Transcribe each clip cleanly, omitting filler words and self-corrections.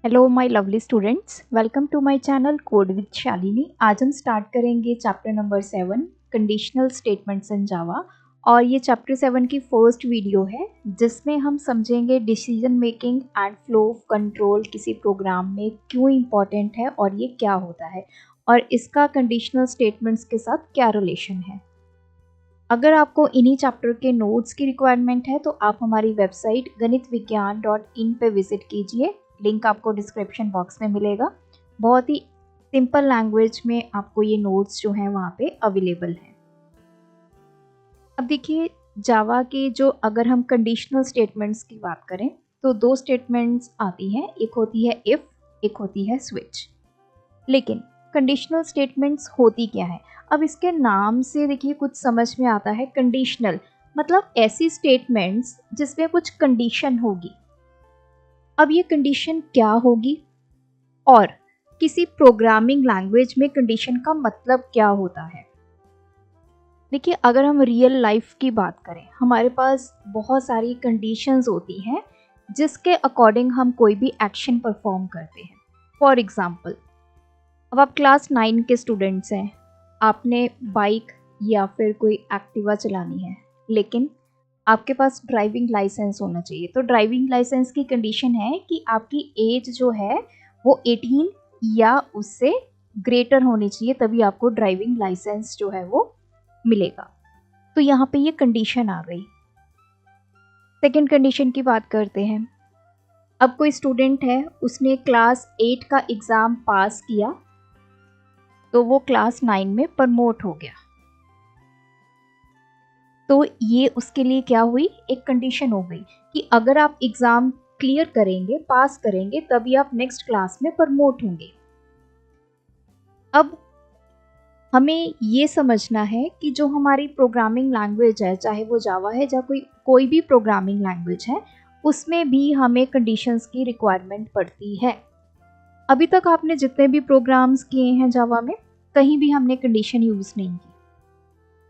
Hello my lovely students, welcome to my channel code with Shalini. आज हम start करेंगे chapter number 7 conditional statements in Java. और ये chapter 7 की फर्स्ट वीडियो है जिसमें हम समझेंगे decision making and flow of control किसी प्रोग्राम में क्यों इम्पॉर्टेंट है और ये क्या होता है और इसका कंडीशनल स्टेटमेंट्स के साथ क्या रिलेशन है। अगर आपको इन्हीं चैप्टर के नोट्स की रिक्वायरमेंट है तो आप हमारी वेबसाइट ganitviggyan.in पे विजिट कीजिए। लिंक आपको डिस्क्रिप्शन बॉक्स में मिलेगा। बहुत ही सिंपल लैंग्वेज में आपको ये नोट्स जो हैं वहाँ पे अवेलेबल हैं। अब देखिए, जावा के जो अगर हम कंडीशनल स्टेटमेंट्स की बात करें तो दो स्टेटमेंट्स आती हैं, एक होती है इफ़, एक होती है स्विच। लेकिन कंडीशनल स्टेटमेंट्स होती क्या है? अब इसके नाम से देखिए कुछ समझ में आता है। कंडीशनल मतलब ऐसी स्टेटमेंट्स जिसमें कुछ कंडीशन होगी। अब ये कंडीशन क्या होगी और किसी प्रोग्रामिंग लैंग्वेज में कंडीशन का मतलब क्या होता है? देखिए, अगर हम रियल लाइफ की बात करें, हमारे पास बहुत सारी कंडीशंस होती हैं जिसके अकॉर्डिंग हम कोई भी एक्शन परफॉर्म करते हैं। फॉर एग्जांपल, अब आप क्लास 9 के स्टूडेंट्स हैं, आपने बाइक या फिर कोई एक्टिवा चलानी है, लेकिन आपके पास ड्राइविंग लाइसेंस होना चाहिए। तो ड्राइविंग लाइसेंस की कंडीशन है कि आपकी एज जो है वो 18 या उससे ग्रेटर होनी चाहिए, तभी आपको ड्राइविंग लाइसेंस जो है वो मिलेगा। तो यहाँ पे ये कंडीशन आ गई। सेकेंड कंडीशन की बात करते हैं। अब कोई स्टूडेंट है, उसने क्लास 8 का एग्ज़ाम पास किया तो वो क्लास 9 में प्रमोट हो गया। तो ये उसके लिए क्या हुई? एक कंडीशन हो गई कि अगर आप एग्ज़ाम क्लियर करेंगे, पास करेंगे, तभी आप नेक्स्ट क्लास में प्रमोट होंगे। अब हमें ये समझना है कि जो हमारी प्रोग्रामिंग लैंग्वेज है, चाहे वो जावा है या कोई भी प्रोग्रामिंग लैंग्वेज है, उसमें भी हमें कंडीशंस की रिक्वायरमेंट पड़ती है। अभी तक आपने जितने भी प्रोग्राम्स किए हैं जावा में, कहीं भी हमने कंडीशन यूज़ नहीं की।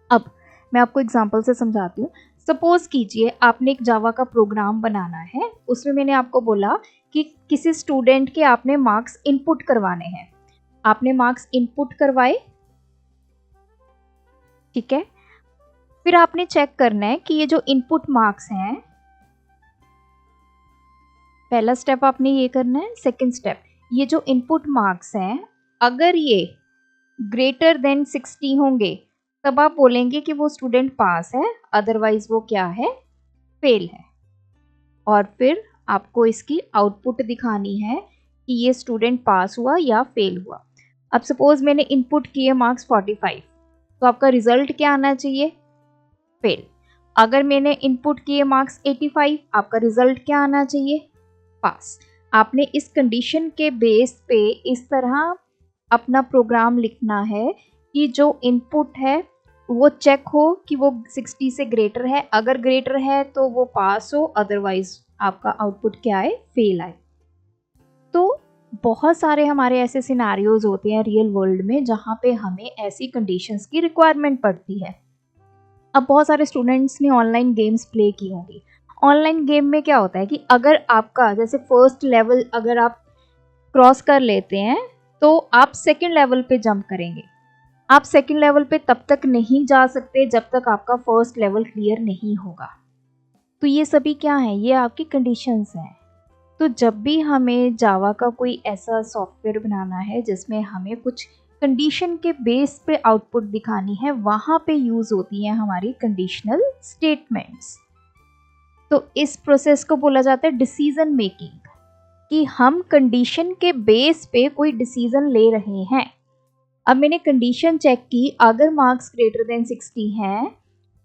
अब मैं आपको एग्जांपल से समझाती हूँ। सपोज कीजिए आपने एक जावा का प्रोग्राम बनाना है, उसमें मैंने आपको बोला कि किसी स्टूडेंट के आपने मार्क्स इनपुट करवाने हैं। आपने मार्क्स इनपुट करवाए, ठीक है। फिर आपने चेक करना है कि ये जो इनपुट मार्क्स हैं, पहला स्टेप आपने ये करना है। सेकंड स्टेप, ये जो इनपुट मार्क्स हैं, अगर ये ग्रेटर देन 60 होंगे तब आप बोलेंगे कि वो स्टूडेंट पास है, अदरवाइज वो क्या है? फेल है। और फिर आपको इसकी आउटपुट दिखानी है कि ये स्टूडेंट पास हुआ या फेल हुआ। अब सपोज मैंने इनपुट किए मार्क्स 45, तो आपका रिजल्ट क्या आना चाहिए? फेल। अगर मैंने इनपुट किए मार्क्स 85, आपका रिजल्ट क्या आना चाहिए? पास। आपने इस कंडीशन के बेस पे इस तरह अपना प्रोग्राम लिखना है कि जो इनपुट है वो चेक हो कि वो 60 से ग्रेटर है। अगर ग्रेटर है तो वो पास हो, अदरवाइज आपका आउटपुट क्या आए? फेल आए। तो बहुत सारे हमारे ऐसे सिनेरियोज होते हैं रियल वर्ल्ड में जहाँ पे हमें ऐसी कंडीशंस की रिक्वायरमेंट पड़ती है। अब बहुत सारे स्टूडेंट्स ने ऑनलाइन गेम्स प्ले की होंगी। ऑनलाइन गेम में क्या होता है कि अगर आपका जैसे फर्स्ट लेवल अगर आप क्रॉस कर लेते हैं तो आप सेकंड लेवल पे जंप करेंगे। आप सेकंड लेवल पे तब तक नहीं जा सकते जब तक आपका फर्स्ट लेवल क्लियर नहीं होगा। तो ये सभी क्या है? ये आपकी कंडीशंस हैं। तो जब भी हमें जावा का कोई ऐसा सॉफ्टवेयर बनाना है जिसमें हमें कुछ कंडीशन के बेस पे आउटपुट दिखानी है, वहाँ पे यूज़ होती हैं हमारी कंडीशनल स्टेटमेंट्स। तो इस प्रोसेस को बोला जाता है डिसीजन मेकिंग, कि हम कंडीशन के बेस पे कोई डिसीजन ले रहे हैं। अब मैंने कंडीशन चेक की, अगर मार्क्स ग्रेटर देन 60 हैं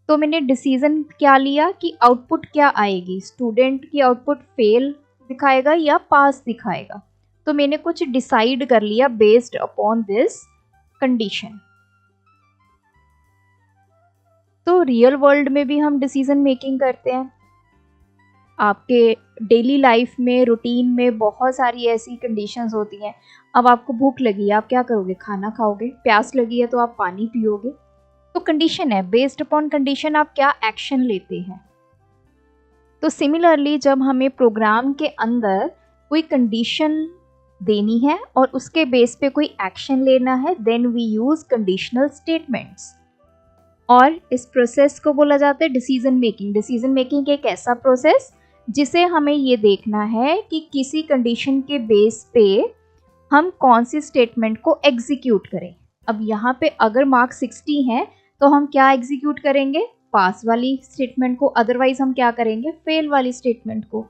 तो मैंने डिसीजन क्या लिया कि आउटपुट क्या आएगी? स्टूडेंट की आउटपुट फेल दिखाएगा या पास दिखाएगा। तो मैंने कुछ डिसाइड कर लिया बेस्ड अपॉन दिस कंडीशन। तो रियल वर्ल्ड में भी हम डिसीजन मेकिंग करते हैं। आपके डेली लाइफ में, रूटीन में बहुत सारी ऐसी कंडीशंस होती हैं। अब आपको भूख लगी है, आप क्या करोगे? खाना खाओगे। प्यास लगी है तो आप पानी पियोगे। तो कंडीशन है, बेस्ड अपॉन कंडीशन आप क्या एक्शन लेते हैं। तो सिमिलरली जब हमें प्रोग्राम के अंदर कोई कंडीशन देनी है और उसके बेस पे कोई एक्शन लेना है, then we use conditional statements. और इस प्रोसेस को बोला जाता है डिसीजन मेकिंग। डिसीजन मेकिंग एक ऐसा प्रोसेस जिसे हमें ये देखना है कि किसी कंडीशन के बेस पे हम कौन सी स्टेटमेंट को एग्जीक्यूट करें। अब यहाँ पे अगर मार्क्स 60 हैं तो हम क्या एग्जीक्यूट करेंगे, पास वाली स्टेटमेंट को, अदरवाइज हम क्या करेंगे, फेल वाली स्टेटमेंट को।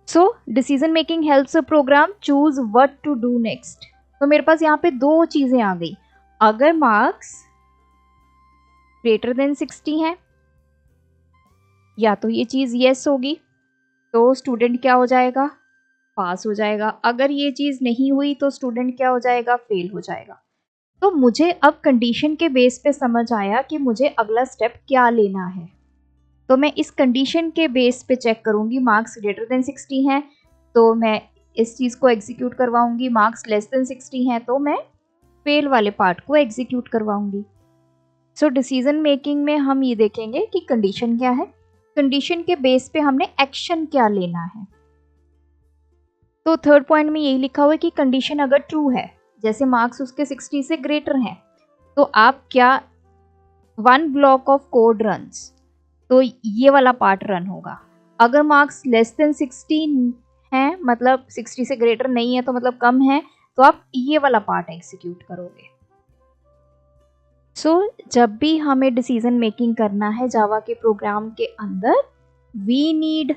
So decision making helps a program choose what to do next. तो मेरे पास यहाँ पे दो चीजें आ गई, अगर मार्क्स ग्रेटर देन 60 है या तो ये चीज यस होगी तो स्टूडेंट क्या हो जाएगा, पास हो जाएगा। अगर ये चीज नहीं हुई तो स्टूडेंट क्या हो जाएगा, फेल हो जाएगा। तो मुझे अब कंडीशन के बेस पे समझ आया कि मुझे अगला स्टेप क्या लेना है। तो मैं इस कंडीशन के बेस पे चेक करूंगी, मार्क्स ग्रेटर देन 60 हैं तो मैं इस चीज़ को एग्जीक्यूट करवाऊंगी, मार्क्स लेस देन 60 हैं तो मैं फेल वाले पार्ट को एग्जीक्यूट करवाऊंगी। सो डिसीजन मेकिंग में हम ये देखेंगे कि कंडीशन क्या है, कंडीशन के बेस पे हमने एक्शन क्या लेना है। तो थर्ड पॉइंट में यही लिखा हुआ है कि कंडीशन अगर ट्रू है, जैसे मार्क्स उसके 60 से ग्रेटर हैं, तो आप क्या, 1 ब्लॉक ऑफ कोड रन्स, तो ये वाला पार्ट रन होगा। अगर मार्क्स लेस देन 60 हैं, मतलब 60 से ग्रेटर नहीं है तो मतलब कम है, तो आप ये वाला पार्ट एग्जीक्यूट करोगे। सो जब भी हमें डिसीजन मेकिंग करना है जावा के प्रोग्राम के अंदर, वी नीड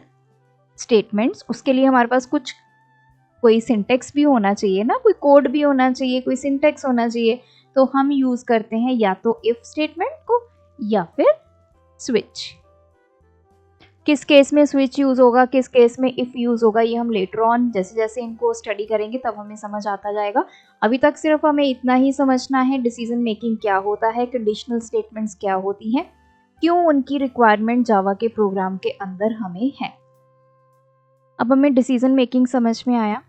स्टेटमेंट्स। उसके लिए हमारे पास कुछ कोई सिंटेक्स भी होना चाहिए ना, कोई कोड भी होना चाहिए, कोई सिंटेक्स होना चाहिए। तो हम यूज करते हैं या तो इफ स्टेटमेंट को या फिर स्विच। किस केस में स्विच यूज होगा, किस केस में इफ यूज होगा, ये हम लेटर ऑन जैसे जैसे इनको स्टडी करेंगे तब हमें समझ आता जाएगा। अभी तक सिर्फ हमें इतना ही समझना है डिसीजन मेकिंग क्या होता है, कंडीशनल स्टेटमेंट्स क्या होती हैं, क्यों उनकी रिक्वायरमेंट जावा के प्रोग्राम के अंदर हमें है। अब हमें डिसीजन मेकिंग समझ में आया।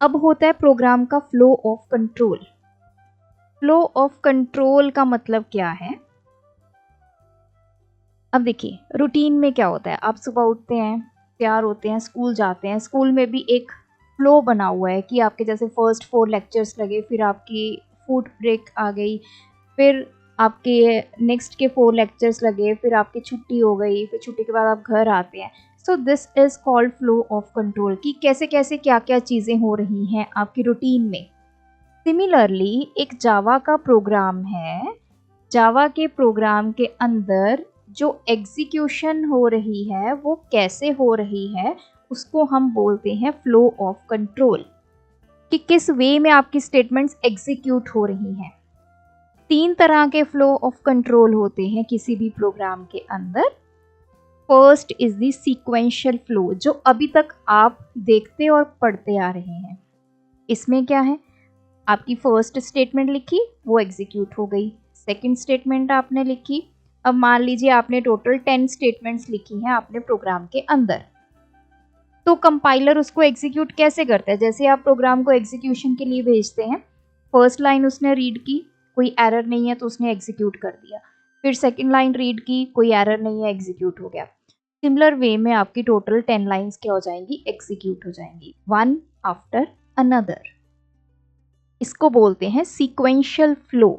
अब होता है प्रोग्राम का flow of control. Flow of control का मतलब क्या है, अब देखिए रूटीन में क्या होता है, आप सुबह उठते हैं, तैयार होते हैं, स्कूल जाते हैं। स्कूल में भी एक फ्लो बना हुआ है कि आपके जैसे फर्स्ट 4 लेक्चर्स लगे, फिर आपकी फूड ब्रेक आ गई, फिर आपके नेक्स्ट के 4 लेक्चर्स लगे, फिर आपकी छुट्टी हो गई, फिर छुट्टी के बाद आप घर आते हैं। So this is called flow of control, कि कैसे कैसे क्या क्या चीज़ें हो रही हैं आपकी रूटीन में। सिमिलरली एक जावा का प्रोग्राम है, जावा के प्रोग्राम के अंदर जो एग्जीक्यूशन हो रही है वो कैसे हो रही है, उसको हम बोलते हैं फ्लो ऑफ कंट्रोल, कि किस वे में आपकी स्टेटमेंट्स एग्जीक्यूट हो रही हैं। 3 तरह के फ्लो ऑफ कंट्रोल होते हैं किसी भी प्रोग्राम के अंदर। First is the sequential flow, जो अभी तक आप देखते और पढ़ते आ रहे हैं। इसमें क्या है, आपकी फर्स्ट स्टेटमेंट लिखी, वो एग्जीक्यूट हो गई। सेकंड स्टेटमेंट आपने लिखी, अब मान लीजिए आपने टोटल 10 स्टेटमेंट्स लिखी हैं आपने प्रोग्राम के अंदर, तो कंपाइलर उसको एग्जीक्यूट कैसे करता है, जैसे आप प्रोग्राम को एग्जीक्यूशन के लिए भेजते हैं, फर्स्ट लाइन उसने रीड की, कोई एरर नहीं है तो उसने एग्जीक्यूट कर दिया, फिर सेकंड लाइन रीड की, कोई एरर नहीं है, एग्जीक्यूट हो गया। सिमिलर वे में आपकी टोटल 10 लाइन्स क्या हो जाएंगी, एग्जीक्यूट हो जाएंगी, वन आफ्टर अनदर। इसको बोलते हैं सीक्वेंशियल फ्लो।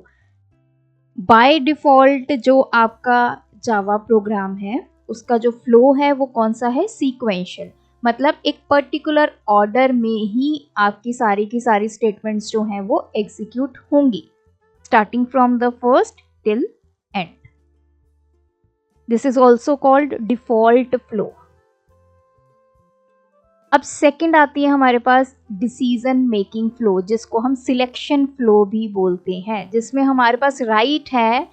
बाय डिफ़ॉल्ट जो आपका जावा प्रोग्राम है उसका जो फ्लो है वो कौन सा है, सीक्वेंशियल, मतलब एक पर्टिकुलर ऑर्डर में ही आपकी सारी की सारी स्टेटमेंट्स जो हैं वो एग्जीक्यूट होंगी, starting from the first till and. This is also called default flow. अब सेकंड आती है हमारे पास डिसीजन मेकिंग फ्लो, जिसको हम सिलेक्शन फ्लो भी बोलते हैं, जिसमें हमारे पास राइट है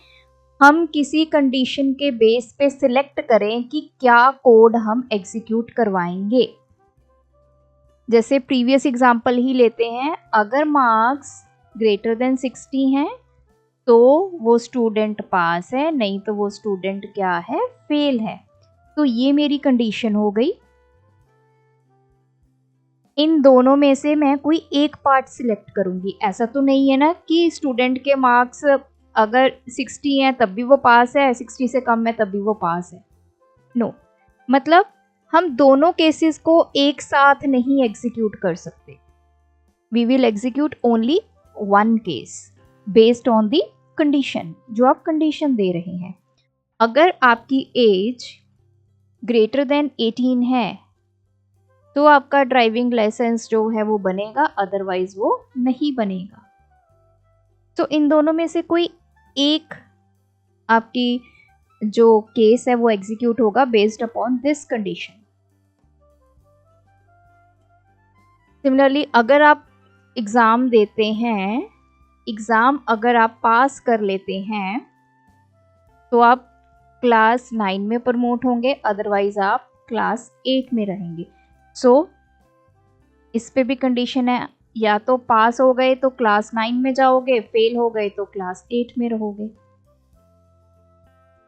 हम किसी कंडीशन के बेस पे सिलेक्ट करें कि क्या कोड हम एग्जीक्यूट करवाएंगे। जैसे प्रीवियस एग्जांपल ही लेते हैं, अगर मार्क्स ग्रेटर देन 60 हैं तो वो स्टूडेंट पास है, नहीं तो वो स्टूडेंट क्या है, फेल है। तो ये मेरी कंडीशन हो गई। इन दोनों में से मैं कोई एक पार्ट सिलेक्ट करूंगी। ऐसा तो नहीं है ना कि स्टूडेंट के मार्क्स अगर 60 हैं तब भी वो पास है, 60 से कम है तब भी वो पास है। नो, मतलब हम दोनों केसेस को एक साथ नहीं एग्जीक्यूट कर सकते. We will execute only one case based on the condition, जो आप कंडीशन दे रहे हैं. अगर आपकी एज ग्रेटर देन 18 है तो आपका ड्राइविंग लाइसेंस जो है वो बनेगा, अदरवाइज वो नहीं बनेगा. तो इन दोनों में से कोई एक आपकी जो केस है वो एग्जीक्यूट होगा based upon this condition. Similarly अगर आप एग्ज़ाम देते हैं, एग्ज़ाम अगर आप पास कर लेते हैं तो आप क्लास 9 में प्रमोट होंगे, अदरवाइज आप क्लास 8 में रहेंगे. सो इस पे भी कंडीशन है, या तो पास हो गए तो क्लास 9 में जाओगे, फेल हो गए तो क्लास 8 में रहोगे.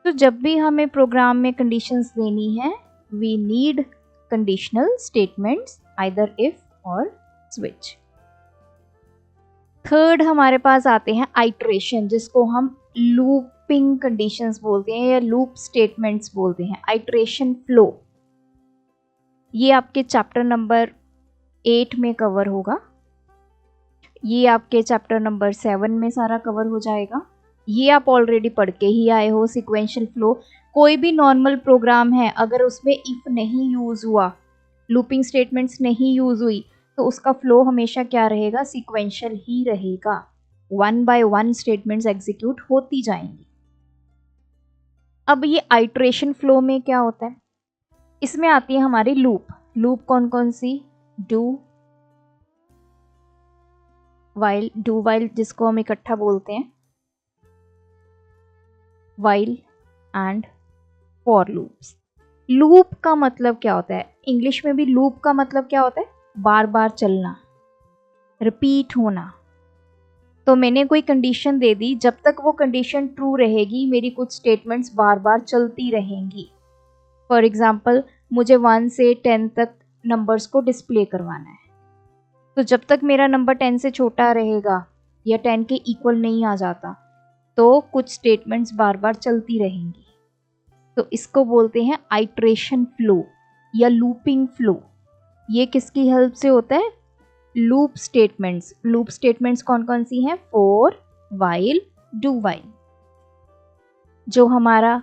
तो जब भी हमें प्रोग्राम में कंडीशंस देनी है, we need conditional statements either if और स्विच. थर्ड हमारे पास आते हैं आइट्रेशन, जिसको हम लूपिंग कंडीशंस बोलते हैं या लूप स्टेटमेंट्स बोलते हैं. आइट्रेशन फ्लो, ये आपके चैप्टर नंबर 8 में कवर होगा, ये आपके चैप्टर नंबर 7 में सारा कवर हो जाएगा. ये आप ऑलरेडी पढ़ के ही आए हो. सिक्वेंशियल फ्लो, कोई भी नॉर्मल प्रोग्राम है अगर उसमें इफ नहीं यूज हुआ, लूपिंग स्टेटमेंट्स नहीं यूज हुई, तो उसका फ्लो हमेशा क्या रहेगा, सिक्वेंशियल ही रहेगा. One by one statements execute होती जाएंगी. अब ये आइट्रेशन फ्लो में क्या होता है, इसमें आती है हमारी लूप. लूप कौन कौन सी, डू वाइल जिसको हम इकट्ठा बोलते हैं, while and for loops. Loop का मतलब क्या होता है, इंग्लिश में भी लूप का मतलब क्या होता है, बार बार चलना, रिपीट होना. तो मैंने कोई कंडीशन दे दी, जब तक वो कंडीशन ट्रू रहेगी मेरी कुछ स्टेटमेंट्स बार बार चलती रहेंगी. फॉर एग्जाम्पल, मुझे 1 से 10 तक नंबर्स को डिस्प्ले करवाना है, तो जब तक मेरा नंबर 10 से छोटा रहेगा या 10 के इक्वल नहीं आ जाता, तो कुछ स्टेटमेंट्स बार बार चलती रहेंगी. तो इसको बोलते हैं आइट्रेशन फ्लो या लूपिंग फ्लो. ये किसकी हेल्प से होता है, लूप स्टेटमेंट्स. लूप स्टेटमेंट्स कौन कौन सी हैं, फॉर, वाइल, डू वाइल. जो हमारा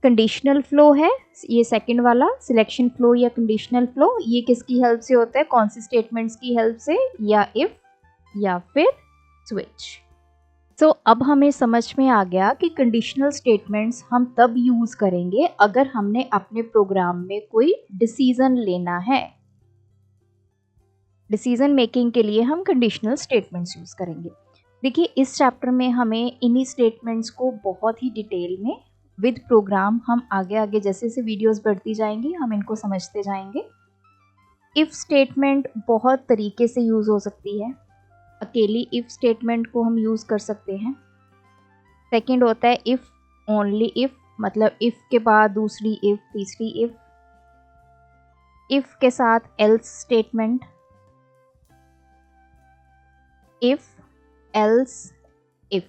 कंडीशनल फ्लो है, ये सेकंड वाला सिलेक्शन फ्लो या कंडीशनल फ्लो, ये किसकी हेल्प से होता है, कौन सी स्टेटमेंट्स की हेल्प से, या इफ या फिर स्विच. तो अब हमें समझ में आ गया कि कंडीशनल स्टेटमेंट्स हम तब यूज करेंगे अगर हमने अपने प्रोग्राम में कोई डिसीजन लेना है. डिसीजन मेकिंग के लिए हम कंडीशनल स्टेटमेंट्स यूज करेंगे. देखिए, इस चैप्टर में हमें इन्हीं स्टेटमेंट्स को बहुत ही डिटेल में विद प्रोग्राम, हम आगे आगे जैसे जैसे वीडियोस बढ़ती जाएंगी हम इनको समझते जाएंगे. इफ स्टेटमेंट बहुत तरीके से यूज हो सकती है. अकेली इफ स्टेटमेंट को हम यूज कर सकते हैं. सेकंड होता है इफ, ओनली इफ, मतलब इफ के बाद दूसरी इफ, तीसरी इफ. इफ के साथ else statement, if, else, if,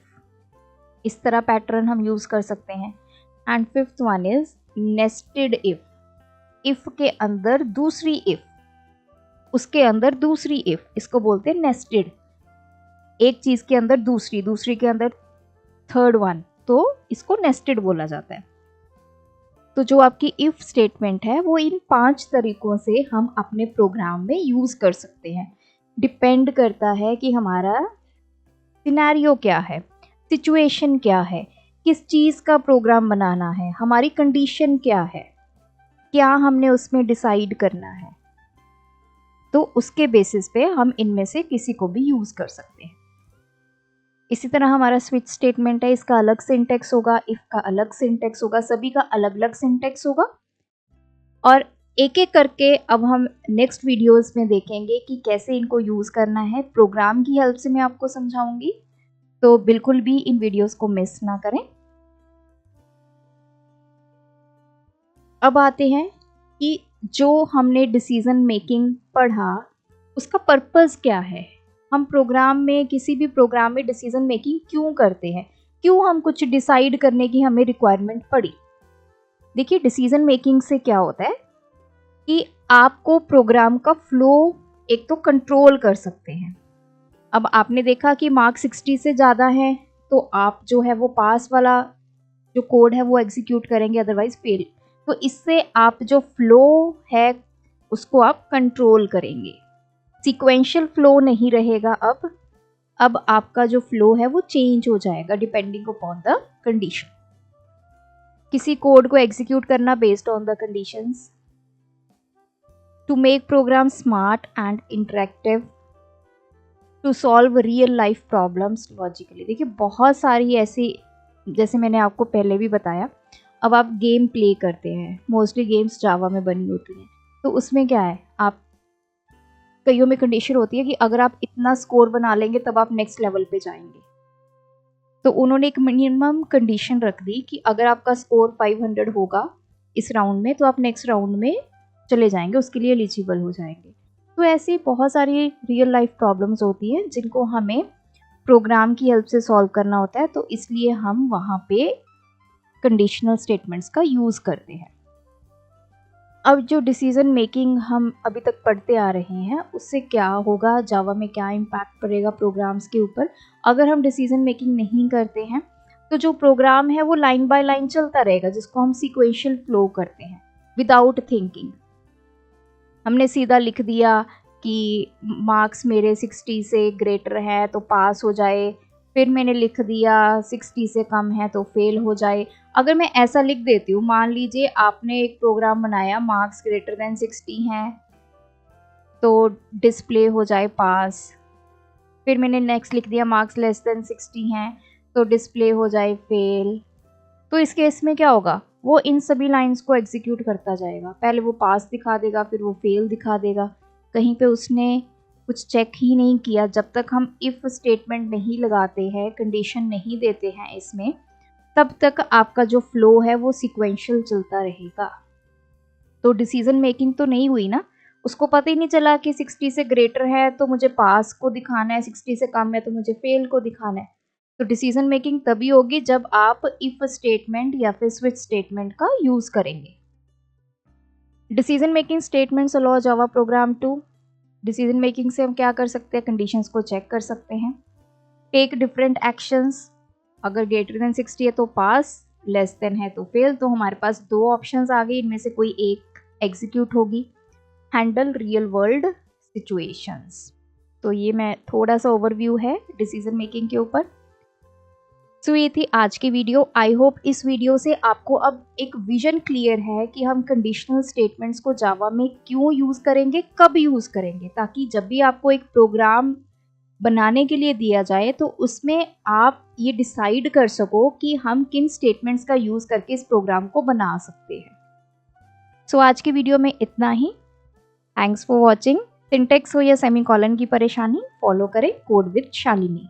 इस तरह पैटर्न हम यूज कर सकते हैं. And fifth one is nested if. If के अंदर दूसरी इफ, उसके अंदर दूसरी इफ, इसको बोलते हैं नेस्टेड. एक चीज के अंदर दूसरी, दूसरी के अंदर थर्ड वन, तो इसको नेस्टेड बोला जाता है. तो जो आपकी इफ स्टेटमेंट है वो इन 5 तरीकों से हम अपने प्रोग्राम में यूज कर सकते हैं. डिपेंड करता है कि हमारा सिनेरियो क्या है, सिचुएशन क्या है, किस चीज का प्रोग्राम बनाना है, हमारी कंडीशन क्या है, क्या हमने उसमें डिसाइड करना है. तो उसके बेसिस पे हम इनमें से किसी को भी यूज कर सकते हैं. इसी तरह हमारा स्विच स्टेटमेंट है, इसका अलग सिंटेक्स होगा, इफ का अलग सिंटेक्स होगा, सभी का अलग अलग सिंटेक्स होगा. और एक एक करके अब हम नेक्स्ट वीडियोस में देखेंगे कि कैसे इनको यूज करना है. प्रोग्राम की हेल्प से मैं आपको समझाऊंगी, तो बिल्कुल भी इन वीडियोस को मिस ना करें. अब आते हैं कि जो हमने डिसीजन मेकिंग पढ़ा उसका पर्पस क्या है. हम प्रोग्राम में, किसी भी प्रोग्राम में डिसीजन मेकिंग क्यों करते हैं, क्यों हम कुछ डिसाइड करने की हमें रिक्वायरमेंट पड़ी. देखिए, डिसीजन मेकिंग से क्या होता है, कि आपको प्रोग्राम का फ्लो एक तो कंट्रोल कर सकते हैं। अब आपने देखा कि मार्क 60 से ज़्यादा है तो आप जो है वो पास वाला जो कोड है वो एग्जीक्यूट करेंगे, अदरवाइज फेल। तो इससे आप जो फ्लो है उसको आप कंट्रोल करेंगे। सीक्वेंशियल फ्लो नहीं रहेगा। अब आपका जो फ्लो है वो चेंज हो जाएगा डिपेंडिंग अपॉन द कंडीशन। किसी कोड को एग्जीक्यूट करना based on the conditions. To make program smart and interactive, to solve real life problems logically. देखिए बहुत सारी ऐसी, जैसे मैंने आपको पहले भी बताया, अब आप गेम प्ले करते हैं, मोस्टली गेम्स जावा में बनी होती हैं, तो उसमें क्या है, आप कईयों में कंडीशन होती है कि अगर आप इतना स्कोर बना लेंगे तब आप नेक्स्ट लेवल पे जाएंगे। तो उन्होंने एक मिनिमम कंडीशन रख दी कि अगर आपका स्कोर 500 होगा इस राउंड में तो आप नेक्स्ट राउंड में चले जाएंगे, उसके लिए एलिजिबल हो जाएंगे। तो ऐसी बहुत सारी रियल लाइफ प्रॉब्लम्स होती हैं जिनको हमें प्रोग्राम की हेल्प से सॉल्व करना होता है, तो इसलिए हम वहाँ पे कंडीशनल स्टेटमेंट्स का यूज़ करते हैं। अब जो डिसीजन मेकिंग हम अभी तक पढ़ते आ रहे हैं उससे क्या होगा, जावा में क्या इम्पैक्ट पड़ेगा प्रोग्राम्स के ऊपर। अगर हम डिसीजन मेकिंग नहीं करते हैं तो जो प्रोग्राम है वो लाइन बाय लाइन चलता रहेगा, जिसको हम सीक्वेंशियल फ्लो करते हैं विदाउट थिंकिंग। हमने सीधा लिख दिया कि मार्क्स मेरे 60 से ग्रेटर है तो पास हो जाए, फिर मैंने लिख दिया 60 से कम है तो फेल हो जाए। अगर मैं ऐसा लिख देती हूँ, मान लीजिए आपने एक प्रोग्राम बनाया, मार्क्स ग्रेटर देन 60 हैं तो डिस्प्ले हो जाए पास, फिर मैंने नेक्स्ट लिख दिया मार्क्स लेस देन 60 हैं तो डिस्प्ले हो जाए फेल। तो इस केस में क्या होगा, वो इन सभी लाइंस को एग्जीक्यूट करता जाएगा। पहले वो पास दिखा देगा, फिर वो फेल दिखा देगा। कहीं पे उसने कुछ चेक ही नहीं किया। जब तक हम इफ़ स्टेटमेंट नहीं लगाते हैं, कंडीशन नहीं देते हैं इसमें, तब तक आपका जो फ्लो है वो सीक्वेंशियल चलता रहेगा। तो डिसीजन मेकिंग तो नहीं हुई ना, उसको पता ही नहीं चला कि 60 से ग्रेटर है तो मुझे पास को दिखाना है, 60 से कम है तो मुझे फेल को दिखाना है। तो डिसीजन मेकिंग तभी होगी जब आप इफ स्टेटमेंट या फिर स्विच स्टेटमेंट का यूज करेंगे। Decision making statements allow Java program to, decision making से हम क्या कर सकते हैं, कंडीशंस को चेक कर सकते हैं। टेक डिफरेंट एक्शंस, अगर ग्रेटर देन 60 है तो पास, लेस देन है तो फेल। तो हमारे पास दो ऑप्शंस आ गई, इनमें से कोई एक एग्जीक्यूट होगी। Handle real world situations. तो ये मैं थोड़ा सा ओवरव्यू है डिसीजन मेकिंग के ऊपर। सो ये थी आज की वीडियो। आई होप इस वीडियो से आपको अब एक विजन क्लियर है कि हम कंडीशनल स्टेटमेंट्स को जावा में क्यों यूज़ करेंगे, कब यूज़ करेंगे, ताकि जब भी आपको एक प्रोग्राम बनाने के लिए दिया जाए तो उसमें आप ये डिसाइड कर सको कि हम किन स्टेटमेंट्स का यूज़ करके इस प्रोग्राम को बना सकते हैं। सो आज की वीडियो में इतना ही। Thanks for watching. सिंटेक्स हो या सेमीकोलन की परेशानी, फॉलो करें कोड विद शालिनी।